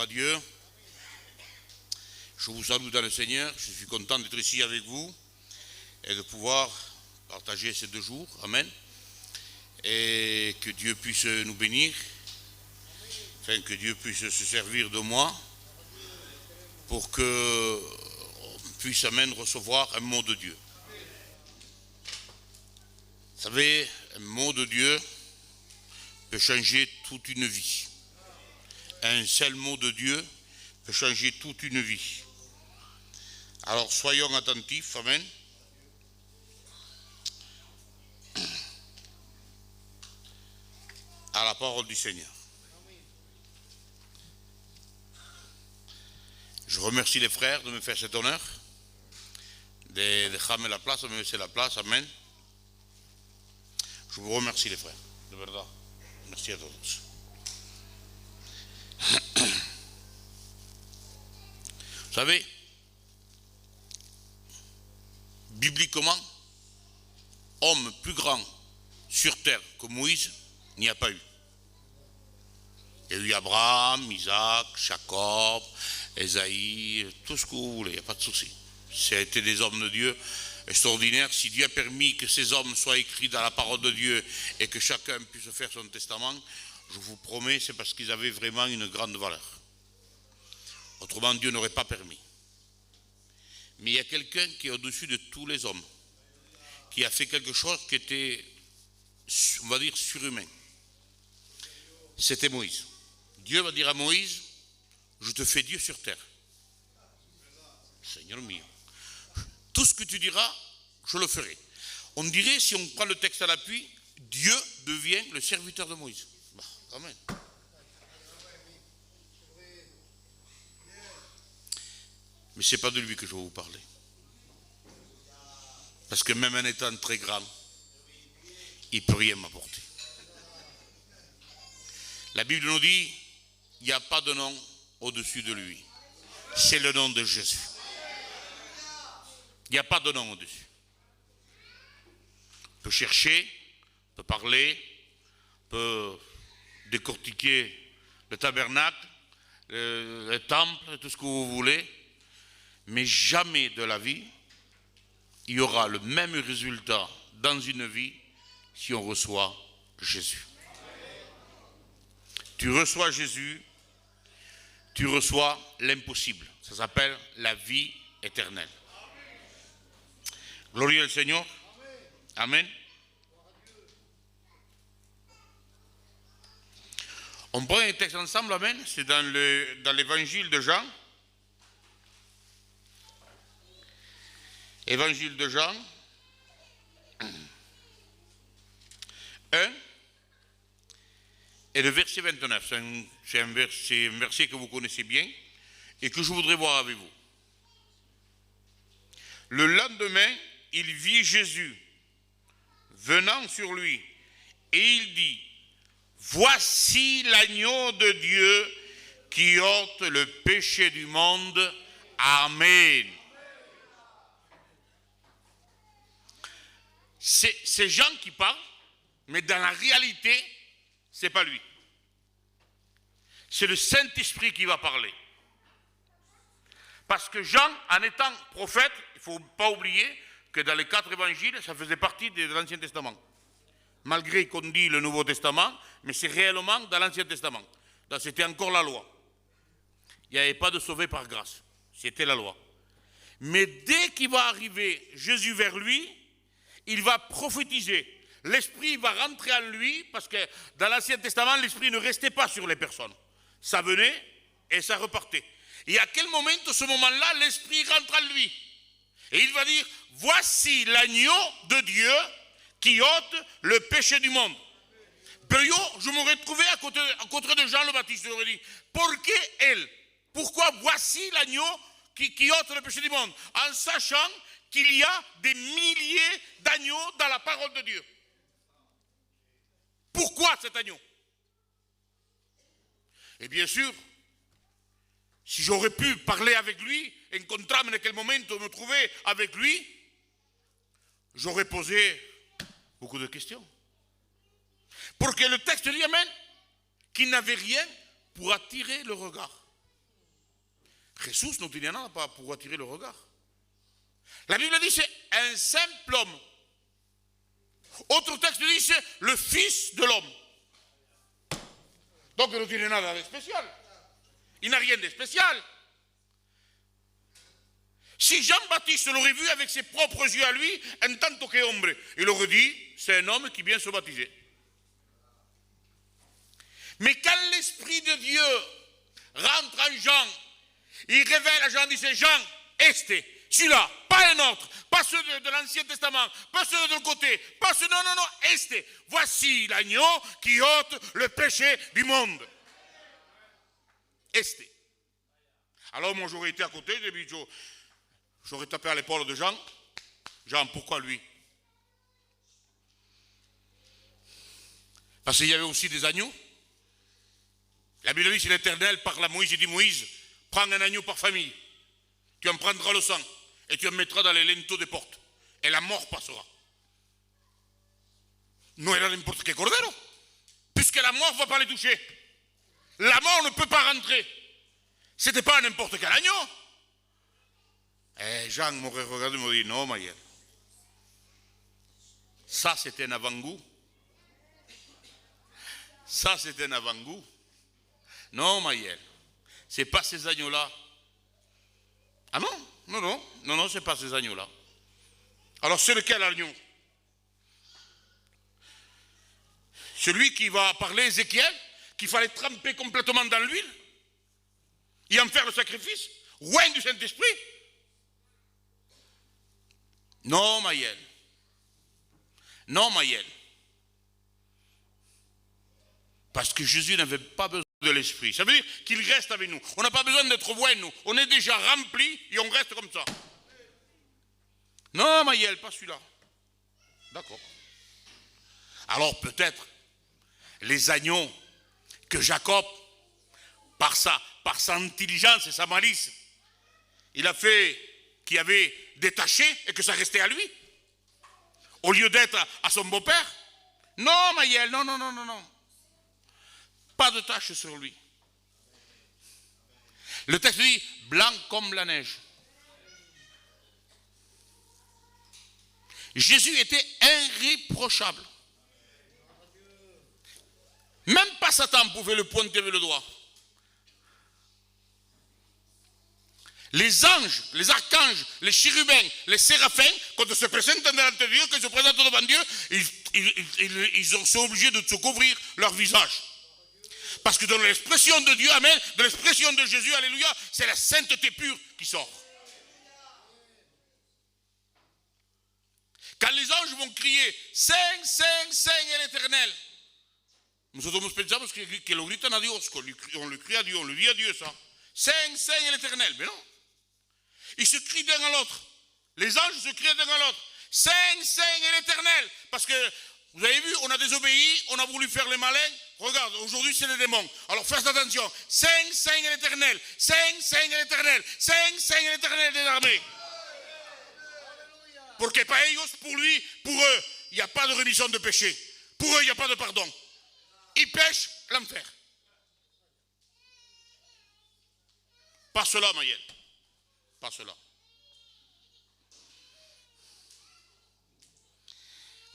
à Dieu. Je vous salue dans le Seigneur. Je suis content d'être ici avec vous et de pouvoir partager ces 2 jours. Amen. Et que Dieu puisse nous bénir, afin que Dieu puisse se servir de moi pour qu'on puisse, amen, recevoir un mot de Dieu. Vous savez, un mot de Dieu peut changer toute une vie. Un seul mot de Dieu peut changer toute une vie. Alors soyons attentifs, amen. À la parole du Seigneur. Je remercie les frères de me faire cet honneur, de ramener la place, de me laisser la place, amen. Je vous remercie les frères, de verdad. Merci à tous. Vous savez, bibliquement, homme plus grand sur terre que Moïse, il n'y a pas eu. Il y a eu Abraham, Isaac, Jacob, Esaïe, tout ce que vous voulez, il n'y a pas de souci. C'était des hommes de Dieu extraordinaires. Si Dieu a permis que ces hommes soient écrits dans la parole de Dieu et que chacun puisse faire son testament, je vous promets, c'est parce qu'ils avaient vraiment une grande valeur. Autrement, Dieu n'aurait pas permis. Mais il y a quelqu'un qui est au-dessus de tous les hommes, qui a fait quelque chose qui était, on va dire, surhumain. C'était Moïse. Dieu va dire à Moïse, je te fais Dieu sur terre. Seigneur mien. Tout ce que tu diras, je le ferai. On dirait, si on prend le texte à l'appui, Dieu devient le serviteur de Moïse. Bah, amen. Mais ce n'est pas de lui que je vais vous parler. Parce que même en étant très grand, il ne peut rien m'apporter. La Bible nous dit, il n'y a pas de nom au-dessus de lui. C'est le nom de Jésus. Il n'y a pas de nom au-dessus. On peut chercher, on peut parler, on peut décortiquer le tabernacle, le temple, tout ce que vous voulez, mais jamais de la vie, il y aura le même résultat dans une vie si on reçoit Jésus. Tu reçois Jésus, tu reçois l'impossible. Ça s'appelle la vie éternelle. Gloire au Seigneur. Amen. On prend un texte ensemble, amen. C'est dans l'évangile de Jean. Évangile de Jean. 1. Et le verset 29. C'est un verset que vous connaissez bien et que je voudrais voir avec vous. Le lendemain, il vit Jésus venant sur lui et il dit, voici l'agneau de Dieu qui ôte le péché du monde. Amen. C'est Jean qui parle, mais dans la réalité, ce n'est pas lui. C'est le Saint-Esprit qui va parler. Parce que Jean, en étant prophète, il ne faut pas oublier que dans les 4 évangiles, ça faisait partie de l'Ancien Testament. Malgré qu'on dit le Nouveau Testament, mais c'est réellement dans l'Ancien Testament. Donc c'était encore la loi. Il n'y avait pas de sauvé par grâce. C'était la loi. Mais dès qu'il va arriver Jésus vers lui, il va prophétiser. L'Esprit va rentrer en lui, parce que dans l'Ancien Testament, l'Esprit ne restait pas sur les personnes. Ça venait et ça repartait. Et à quel moment, à ce moment-là, l'Esprit rentre en lui. Et il va dire, voici l'agneau de Dieu qui ôte le péché du monde. Pero je m'aurais trouvé à côté de Jean le Baptiste. J'aurais dit, pourquoi voici l'agneau qui ôte le péché du monde? En sachant qu'il y a des milliers d'agneaux dans la parole de Dieu. Pourquoi cet agneau? Et bien sûr, si j'aurais pu parler avec lui, encontrarme en quel moment me trouver avec lui, j'aurais posé beaucoup de questions. Pour que le texte dit, amen, qu'il n'avait rien pour attirer le regard. Jésus no tenía nada pour attirer le regard. La Bible dit c'est un simple homme. Autre texte dit c'est le fils de l'homme. Donc il no tiene nada de spécial. Il n'a rien de spécial. Si Jean-Baptiste l'aurait vu avec ses propres yeux à lui, en tant qu'homme, il aurait dit, c'est un homme qui vient se baptiser. Mais quand l'Esprit de Dieu rentre en Jean, il révèle à Jean, il dit, Jean, celui-là, pas un autre, pas ceux de l'Ancien Testament, pas ceux de l'autre côté, pas ceux, non, voici l'agneau qui ôte le péché du monde. Alors moi j'aurais été à côté, j'aurais tapé à l'épaule de Jean. Jean, pourquoi lui? Parce qu'il y avait aussi des agneaux. La Bible dit, c'est l'Éternel parle à Moïse, il dit, Moïse, prends un agneau par famille. Tu en prendras le sang et tu en mettras dans les linteaux des portes. Et la mort passera. Non era n'importe quel cordero. Puisque la mort ne va pas les toucher. La mort ne peut pas rentrer. C'était pas n'importe quel agneau. Et Jean m'aurait regardé et m'aurait dit, non, Maël. Ça, c'était un avant-goût. Ça, c'était un avant-goût. Non, Maël. C'est pas ces agneaux-là. Ah non, c'est pas ces agneaux-là. Alors, c'est lequel agneau? Celui qui va parler Ézéchiel, qu'il fallait tremper complètement dans l'huile et en faire le sacrifice, loin du Saint-Esprit. Non, Maël. Non, Maël. Parce que Jésus n'avait pas besoin de l'Esprit. Ça veut dire qu'il reste avec nous. On n'a pas besoin d'être loin, nous. On est déjà remplis et on reste comme ça. Non, Maël, pas celui-là. D'accord. Alors peut-être les agneaux que Jacob, par sa intelligence et sa malice, il a fait qu'il avait détaché et que ça restait à lui, au lieu d'être à son beau-père. Non, Maël, non. Pas de tache sur lui. Le texte dit blanc comme la neige. Jésus était irréprochable. Même pas Satan pouvait le pointer avec le doigt. Les anges, les archanges, les chérubins, les séraphins, quand ils se présentent devant Dieu, quand ils se présentent devant Dieu, ils sont obligés de se couvrir leur visage. Parce que dans l'expression de Dieu, amen, de l'expression de Jésus, alléluia, c'est la sainteté pure qui sort. Quand les anges vont crier Saint, Saint, Saint est l'Éternel, nosotros pensamos que lo gritan a Dios, on le crie à Dieu, on le dit à Dieu ça. Saint, Saint est l'Éternel, mais non. Ils se crient l'un à l'autre. Les anges se crient l'un à l'autre. Saint, Saint est l'Éternel. Parce que, vous avez vu, on a désobéi, on a voulu faire les malins. Regarde, aujourd'hui c'est les démons. Alors faites attention. Saint, Saint est l'Éternel. Saint, Saint est l'Éternel. Saint, Saint est l'Éternel des armées. Pour que pas ellos, pour lui, pour eux, il n'y a pas de rémission de péché. Pour eux, il n'y a pas de pardon. Ils pêchent l'enfer. Pas cela, Maël. Pas cela.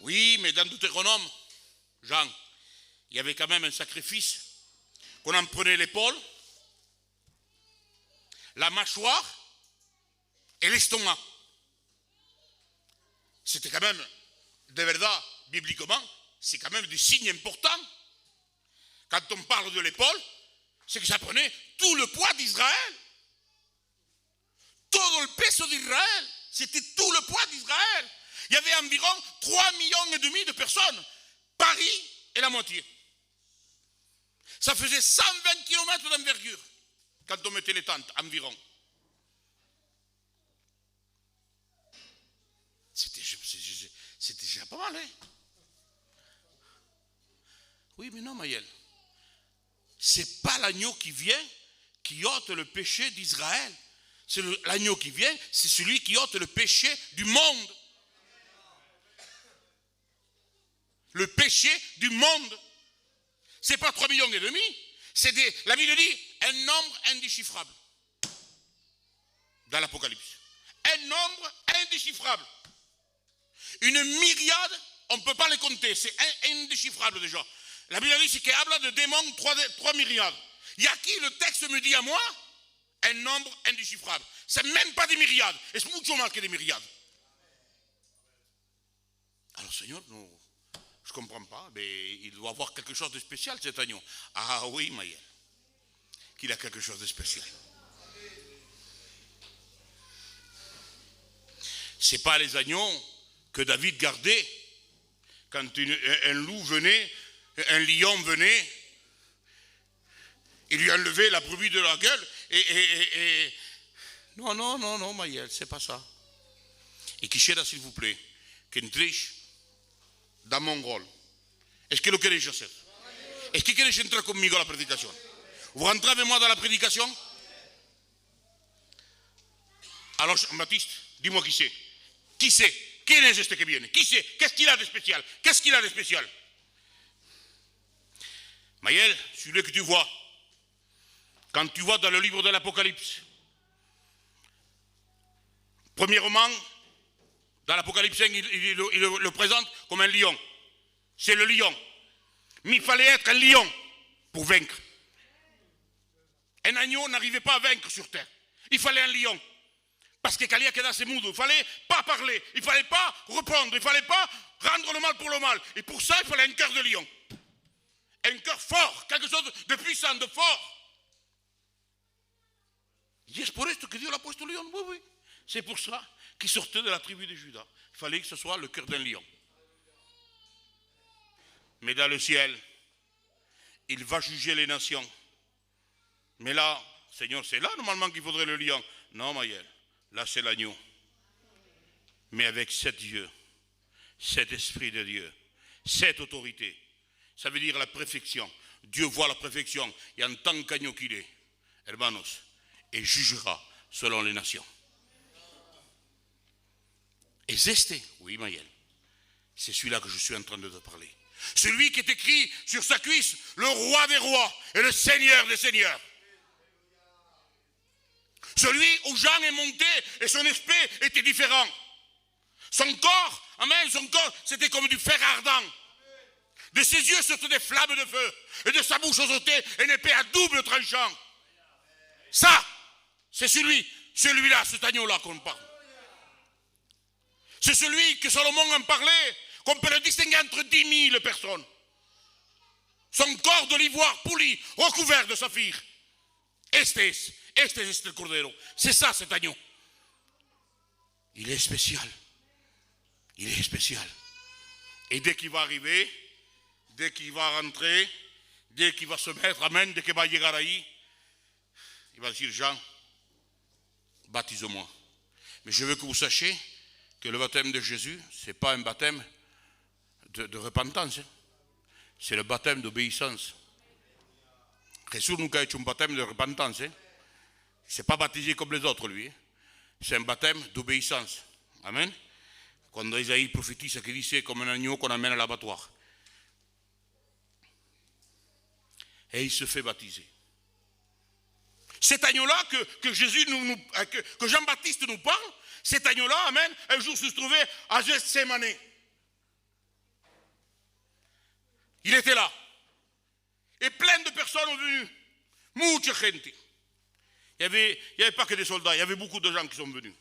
Oui, mais dans Deutéronome, Jean, il y avait quand même un sacrifice qu'on en prenait l'épaule, la mâchoire et l'estomac. C'était quand même, de verdad, bibliquement, c'est quand même des signes importants. Quand on parle de l'épaule, c'est que ça prenait tout le poids d'Israël. Tout le peso d'Israël. C'était tout le poids d'Israël. Il y avait environ 3,5 millions de personnes. Paris et la moitié. Ça faisait 120 km d'envergure quand on mettait les tentes, environ. C'était déjà pas mal, hein? Oui, mais non, Maël. C'est pas l'agneau qui vient qui ôte le péché d'Israël. C'est l'agneau qui vient, c'est celui qui ôte le péché du monde. Le péché du monde. C'est pas 3,5 millions. La Bible dit un nombre indéchiffrable. dans l'Apocalypse. Un nombre indéchiffrable. Une myriade, on ne peut pas les compter, c'est indéchiffrable déjà. La Bible dit qu'il habla de démons 3 myriades. Il y a qui le texte me dit à moi? Un nombre indéchiffrable. C'est même pas des myriades, c'est mucho más que des myriades. Alors Seigneur, non, je ne comprends pas, mais il doit avoir quelque chose de spécial cet agneau. Ah oui, Maël, qu'il a quelque chose de spécial. Ce n'est pas les agneaux que David gardait quand un loup venait, un lion venait, il lui enlevait la brebis de la gueule et... Non, Maël, c'est pas ça. Et quisiera, s'il vous plaît, que entréis dans mon rôle. Est-ce que lo queréis hacer? Est-ce que queréis entrar conmigo a la prédication? Vous rentrez avec moi dans la prédication? Alors, Jean-Baptiste, dis-moi qui c'est. Qui c'est? ¿Quién es este que viene? Qui c'est? Qu'est-ce qu'il a de spécial? Qu'est-ce qu'il a de spécial? Maël, celui que tu vois, quand tu vois dans le livre de l'Apocalypse, premièrement, dans l'Apocalypse 5, il le présente comme un lion. C'est le lion. Mais il fallait être un lion pour vaincre. Un agneau n'arrivait pas à vaincre sur terre. Il fallait un lion. Parce que Kalia Kedas est mudo. Il ne fallait pas parler. Il ne fallait pas reprendre. Il ne fallait pas rendre le mal pour le mal. Et pour ça, il fallait un cœur de lion. Un cœur fort. Quelque chose de puissant, de fort. Et c'est pour esto que Dieu l'a puesto lion. Oui, oui. C'est pour ça qu'il sortait de la tribu de Juda. Il fallait que ce soit le cœur d'un lion. Mais dans le ciel, il va juger les nations. Mais là, Seigneur, c'est là normalement qu'il faudrait le lion. Non, Maël, là c'est l'agneau. Mais avec cet Dieu, cet esprit de Dieu, cette autorité, ça veut dire la perfection. Dieu voit la perfection et en tant qu'agneau qu'il est, hermanos, et jugera selon les nations. Et c'est, oui, Maël, c'est celui-là que je suis en train de te parler. Celui qui est écrit sur sa cuisse, le roi des rois et le seigneur des seigneurs. Celui où Jean est monté et son esprit était différent. Son corps, amen, son corps, c'était comme du fer ardent. De ses yeux sortaient des flammes de feu. Et de sa bouche sortait une épée à double tranchant. Ça, c'est celui-là, cet agneau-là qu'on parle. C'est celui que Salomon en parlait, qu'on peut le distinguer entre 10 000 personnes. Son corps de l'ivoire poli, recouvert de saphir. Este es el cordero. C'est ça cet agneau. Il est spécial. Il est spécial. Et dès qu'il va arriver, dès qu'il va rentrer, dès qu'il va se mettre, amen, dès qu'il va llegar ahí, il va dire, Jean, baptise-moi. Mais je veux que vous sachiez que le baptême de Jésus, ce n'est pas un baptême de repentance. C'est le baptême d'obéissance. Jésus nous a hecho un baptême de repentance. Il ne s'est pas baptisé comme les autres, lui. C'est un baptême d'obéissance. Amen. Quand Isaïe prophétise, qui dit c'est comme un agneau qu'on amène à l'abattoir. Et il se fait baptiser. Cet agneau-là que Jean-Baptiste nous parle, cet agneau-là, amen, un jour se trouvait à Gethsémane. Il était là. Et plein de personnes sont venues. Mucha gente. Il n'y avait pas que des soldats, il y avait beaucoup de gens qui sont venus.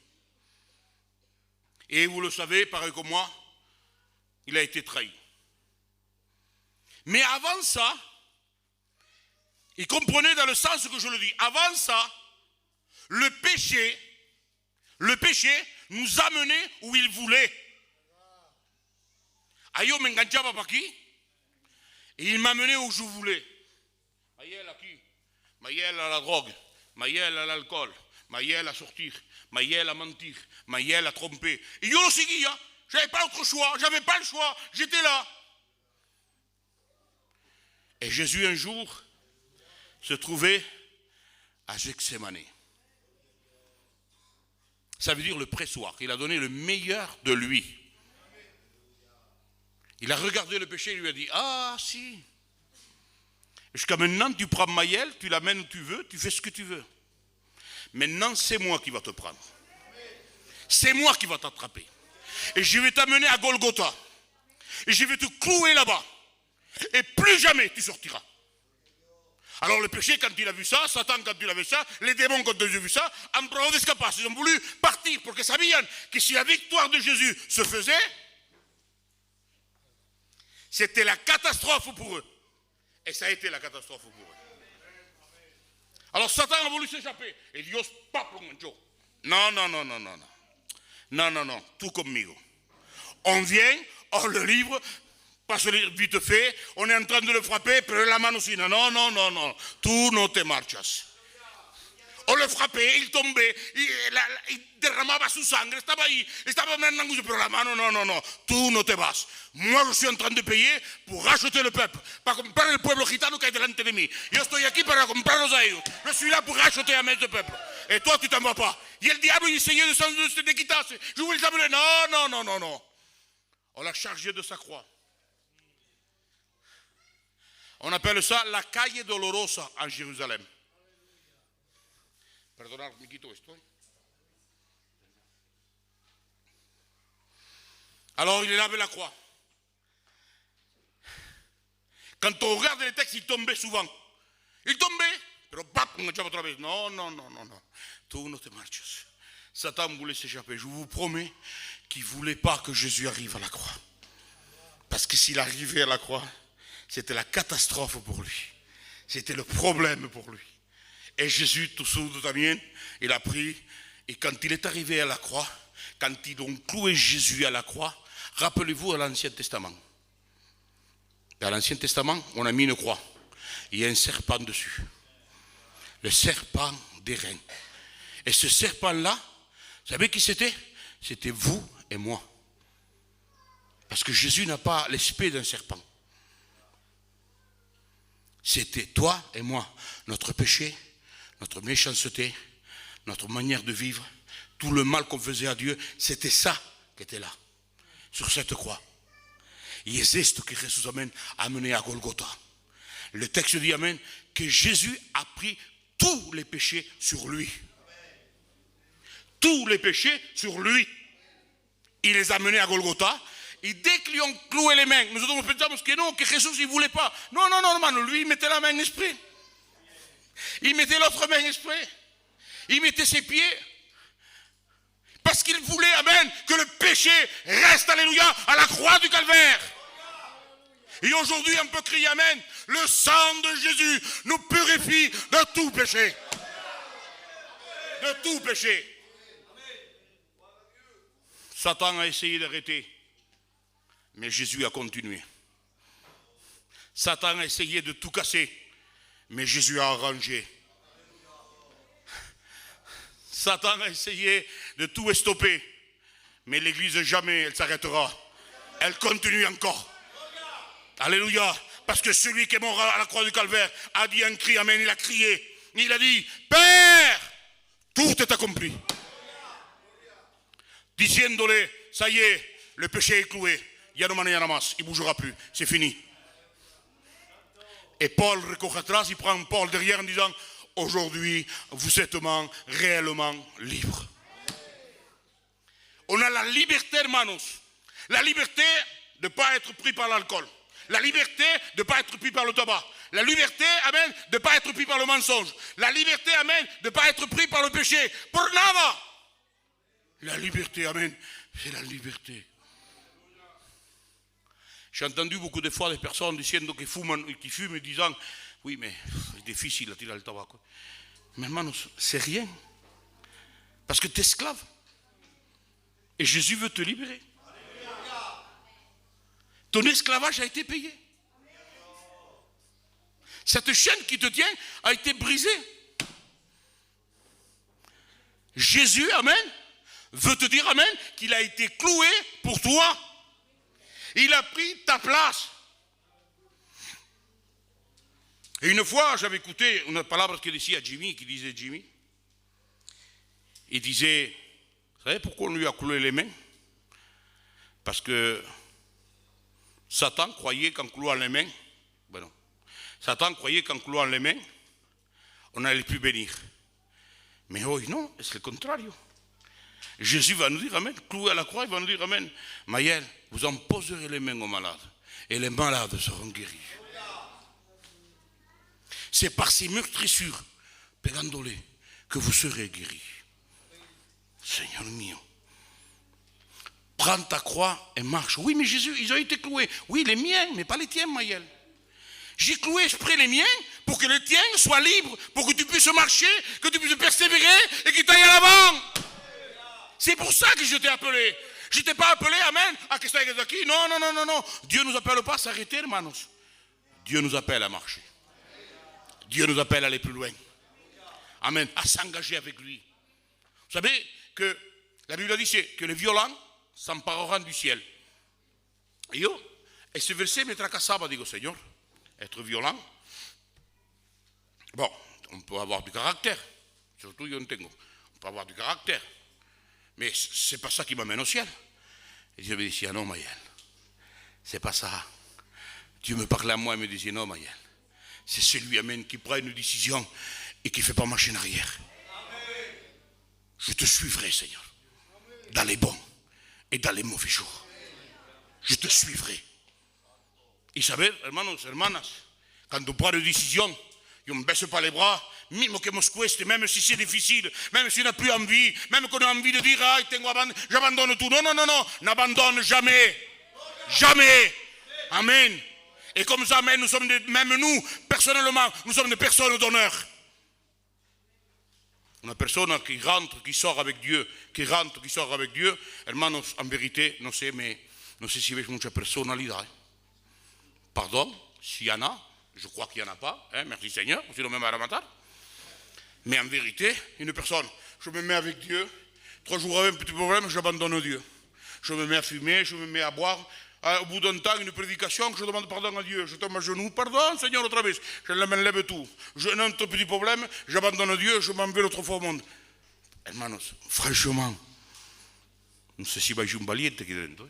Et vous le savez, pareil comme moi, il a été trahi. Mais avant ça, il comprenait dans le sens que je le dis, avant ça, le péché nous amenait où il voulait. Ayo m'enganchaba par qui? Et il m'a mené où je voulais. Maël à qui? Maël à la drogue, Maël à l'alcool, Maël à sortir, Maël à mentir, Maël à tromper. Et je le seguis, hein? Je n'avais pas autre choix, j'avais pas le choix, j'étais là. Et Jésus un jour se trouvait à Gethsémane. Ça veut dire le pressoir. Il a donné le meilleur de lui. Il a regardé le péché et lui a dit, ah si, jusqu'à maintenant tu prends Maël, tu l'amènes où tu veux, tu fais ce que tu veux. Maintenant, c'est moi qui va te prendre. C'est moi qui va t'attraper. Et je vais t'amener à Golgotha. Et je vais te clouer là-bas. Et plus jamais tu sortiras. Alors le péché, quand il a vu ça, Satan, quand il a vu ça, les démons, quand ils ont vu ça, en preuve d'escapade, ils ont voulu partir pour que savions que si la victoire de Jésus se faisait, c'était la catastrophe pour eux. Et ça a été la catastrophe pour eux. Alors Satan a voulu s'échapper. Et Dieu, pas pour mon Dieu. Non, non, non, non, non, non. Non, non, non, tout comme Migo. On vient, on le livre, passe vite fait, on est en train de le frapper, pero la mano aussi. Non, non, non, non, tu no te marchas. On le frappait, il tombait, il derramaba su sangre, estaba ahí, estaba en angustia, pero la mano, non, non, non, tu no te vas. Moi, je suis en train de payer pour racheter le peuple, para comprar el pueblo gitano que hay delante de mí. Yo estoy aquí para comprarlos a ellos. Je suis là pour racheter à ce peuple. Et toi, tu t'en vas pas. Et le diable, il essayait de se quitter. Je voulais t'amener. Non, non, non, non, non. On l'a chargé de sa croix. On appelle ça la calle dolorosa en Jérusalem. Perdonad, me quito esto. Alors il est là avec la croix. Quand on regarde les textes, il tombait souvent. Il tombait, pero pap, on echaba otra vez. Non, non, non, non, non. Tu no te marches. Satan voulait s'échapper. Je vous promets qu'il ne voulait pas que Jésus arrive à la croix. Parce que s'il arrivait à la croix, c'était la catastrophe pour lui. C'était le problème pour lui. Et Jésus, tout también, il a pris, et quand il est arrivé à la croix, quand ils ont cloué Jésus à la croix, rappelez-vous à l'Ancien Testament. Dans l'Ancien Testament, on a mis une croix. Il y a un serpent dessus. Le serpent des reins. Et ce serpent-là, vous savez qui c'était? C'était vous et moi. Parce que Jésus n'a pas l'esprit d'un serpent. C'était toi et moi, notre péché, notre méchanceté, notre manière de vivre, tout le mal qu'on faisait à Dieu, c'était ça qui était là, sur cette croix. Et c'est ce que Jésus a amené à Golgotha. Le texte dit, amen, que Jésus a pris tous les péchés sur lui. Tous les péchés sur lui. Il les a amenés à Golgotha. Et dès qu'ils lui ont cloué les mains, nous autres pensons que non, que Jésus il ne voulait pas. Non, non, non, non, lui il mettait la main en esprit. Il mettait l'autre main en esprit. Il mettait ses pieds. Parce qu'il voulait, amen, que le péché reste, alléluia, à la croix du calvaire. Et aujourd'hui on peut crier amen. Le sang de Jésus nous purifie de tout péché. De tout péché. Satan a essayé d'arrêter. Mais Jésus a continué. Satan a essayé de tout casser, mais Jésus a arrangé. Satan a essayé de tout stopper, mais l'Église jamais elle s'arrêtera. Elle continue encore. Alléluia. Parce que celui qui est mort à la croix du calvaire a dit un cri, amen, il a crié. Il a dit, Père, tout est accompli. Diciéndole, ça y est, le péché est cloué. Il y a no mañana más, il ne bougera plus, c'est fini. Et Paul recoge atrás, il prend Paul derrière en disant, aujourd'hui, vous êtes réellement libre. On a la liberté, hermanos. La liberté de ne pas être pris par l'alcool. La liberté de ne pas être pris par le tabac. La liberté, amen, de ne pas être pris par le mensonge. La liberté, amen, de ne pas être pris par le péché. Pour nada. La liberté, amen, c'est la liberté. J'ai entendu beaucoup de fois des personnes qui fument disant, oui, mais c'est difficile à tirer le tabac. Mais hermanos, c'est rien. Parce que tu es esclave. Et Jésus veut te libérer. Ton esclavage a été payé. Cette chaîne qui te tient a été brisée. Jésus, amen, veut te dire, amen, qu'il a été cloué pour toi. Il a pris ta place. Et une fois, j'avais écouté une parole qu'il disait à Jimmy, il disait, vous savez pourquoi on lui a cloué les mains? Parce que Satan croyait qu'en clouant les mains, ben non, Satan croyait qu'en clouant les mains, on n'allait plus bénir. Mais hoy non, c'est le contraire. Jésus va nous dire, amen, cloué à la croix, il va nous dire, amen, Maël, vous en poserez les mains aux malades, et les malades seront guéris. C'est par ces meurtrissures, pegandole, que vous serez guéris. Seigneur mio. Prends ta croix et marche. Oui, mais Jésus, ils ont été cloués. Oui, les miens, mais pas les tiens, Maël. J'ai cloué exprès les miens pour que les tiens soient libres, pour que tu puisses marcher, que tu puisses persévérer et que tu ailles à l'avant. C'est pour ça que je t'ai appelé. Je ne t'ai pas appelé, amen, à que ça aille ici. Non, non, non, non, non. Dieu ne nous appelle pas à s'arrêter, hermanos. Dieu nous appelle à marcher. Dieu nous appelle à aller plus loin. Amen. À s'engager avec lui. Vous savez que la Bible dit que les violents s'empareront du ciel. Et ce verset me tracassava, digo, Seigneur, être violent. Bon, on peut avoir du caractère. Surtout, on peut avoir du caractère. Mais c'est pas ça qui m'amène au ciel. Et je me disais, non, Maël, c'est pas ça. Dieu me parlait à moi et me disait, non, Maël, c'est celui, amen, qui prend une décision et qui ne fait pas marcher en arrière. Je te suivrai, Seigneur, dans les bons et dans les mauvais jours. Je te suivrai. Et savez, hermanos, hermanas, quand on prend une décision, on ne baisse pas les bras, même si c'est difficile, même si on n'a plus envie, même qu'on a envie de dire, ah, j'abandonne tout. Non, non, non, non, n'abandonne jamais. Jamais. Amen. Et comme ça, amen, nous sommes même nous, personnellement, nous sommes des personnes d'honneur. Una persona qui rentre, qui sort avec Dieu, qui rentre, qui sort avec Dieu, hermanos, en vérité, no sé si ves mucha personalidad. Pardon, s'il y en a, je crois qu'il n'y en a pas, hein, merci Seigneur, sinon même à la matin. Mais en vérité, une personne, je me mets avec Dieu, 3 jours avec un petit problème, j'abandonne Dieu. Je me mets à fumer, je me mets à boire. Au bout d'un temps, une prédication, je demande pardon à Dieu. Je tombe à genoux, pardon Seigneur, autre vez. Je m'enlève tout. J'ai un autre petit problème, j'abandonne Dieu, je m'en vais l'autre fois au monde. Hermanos, franchement, no sé si vais un valiente aquí dentro.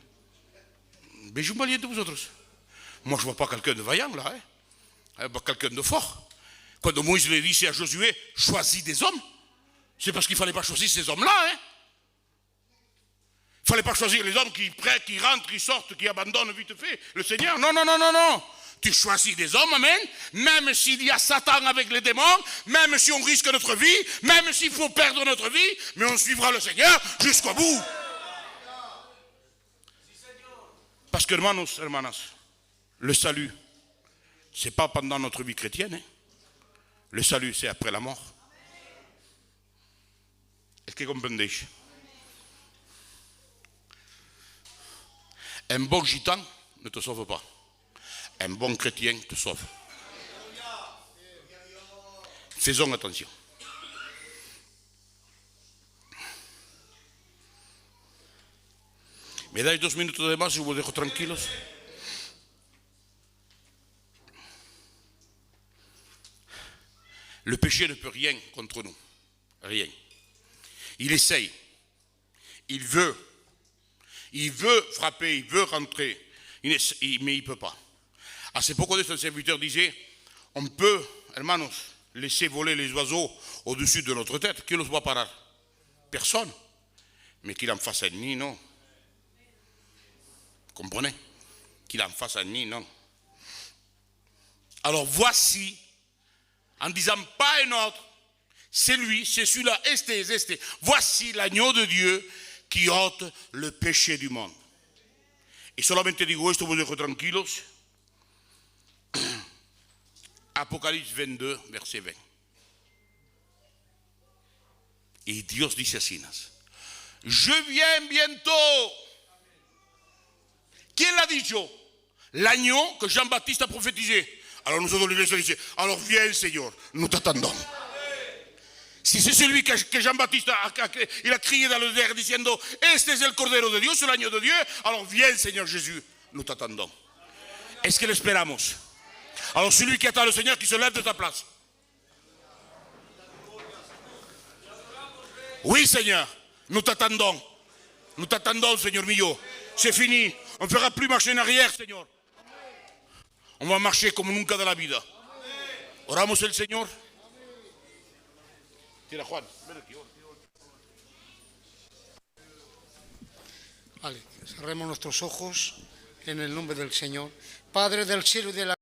Vais un valiente vosotros. Moi, je ne vois pas quelqu'un de vaillant là, pas quelqu'un de fort. Quand Moïse le dit à Josué, choisis des hommes, c'est parce qu'il ne fallait pas choisir ces hommes-là. Il ne fallait pas choisir les hommes qui rentrent, qui sortent, qui abandonnent vite fait le Seigneur. Non, non, non, non, non. Tu choisis des hommes, amen, même s'il y a Satan avec les démons, même si on risque notre vie, même s'il faut perdre notre vie, mais on suivra le Seigneur jusqu'au bout. Parce que, hermanos, hermanas, le salut, ce n'est pas pendant notre vie chrétienne. Le salut, c'est après la mort. Est-ce que vous comprenez? Un bon gitan ne te sauve pas. Un bon chrétien te sauve. Faisons attention. ¿Me dais 2 minutos de más y os dejo tranquilos? Le péché ne peut rien contre nous. Rien. Il essaye. Il veut frapper, il veut rentrer. Mais il ne peut pas. Hace poco de son serviteur disait, on peut, hermanos, laisser voler les oiseaux au-dessus de notre tête. Qui los va parar? Personne. Mais qu'il en fasse un nid, non. Comprenez? Qu'il en fasse un nid, non. Alors voici, en disant pas un autre, c'est lui, c'est celui-là, este. Voici l'agneau de Dieu qui ôte le péché du monde. Y solamente digo esto, vos dejo tranquilos. Apocalypse 22, verset 20. Y Dios dice así, je viens bientôt. Qui l'a dit? L'agneau que Jean-Baptiste a prophétisé. Alors nous avons levé ce alors viens Seigneur, nous t'attendons. Si c'est celui que Jean-Baptiste il a crié dans le désert diciendo, este es el Cordero de Dios, el agneau de Dieu, alors viens Seigneur Jésus, nous t'attendons. Est-ce que l'espéramos? Alors celui qui attend le Seigneur, qui se lève de ta place. Oui Seigneur, nous t'attendons. Nous t'attendons Seigneur mio. C'est fini, on ne fera plus marcher en arrière Seigneur. On va marcher comme nunca de la vida. Oramos el Señor. Tira, Juan. Vale, cerremos nuestros ojos en el nombre del Señor. Padre del cielo y de la